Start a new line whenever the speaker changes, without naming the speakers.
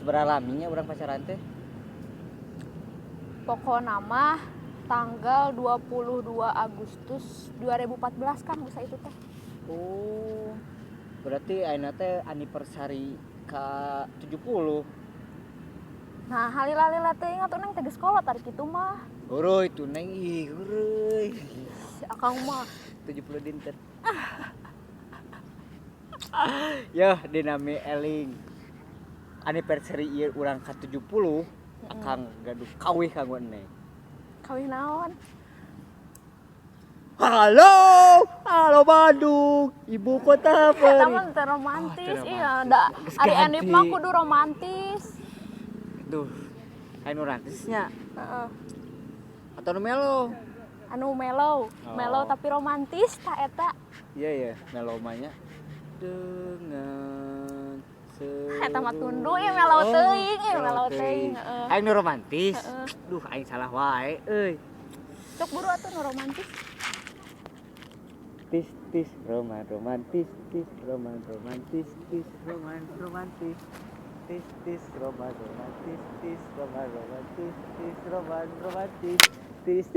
seberapa laminya urang pacaran teh?
Pokoknya mah tanggal 22 Agustus 2014 kan bisa itu teh.
Oh. Berarti ayeuna teh anniversary ka 70.
Nah, halila-halila teh ingat neng teh geus kolot ari kitu mah.
Uruy tuh neng ih, uruy.
Si akang mah
70 dinten. Yah, dinami eling. Anniversary ieu urang ka 70, akang gaduh kawih kanggo neng.
kawih naon?
Halo Bandung, ibu kota
Namun
peri.
teh romantis,
Oh, teu
iya
romantis.
da
Geus
ari
ganti.
Enif mah kudu romantis.
Duh, anu romantisnya
Heeh.
atau nu melo?
Anu mellow, mellow
Oh.
tapi romantis tak eta.
Iya ya, melomanya dengan
Eta mah tundu ya mellow teuing, mellow teuing, heeh.
Aing nu romantis.
Heeh.
Duh, aing salah wae euy.
Cok buru atuh nu romantis.
Tis tis romantis, tis romantis, tis romantis. Tis tis romantis, tis romantis, tis romantis, tis.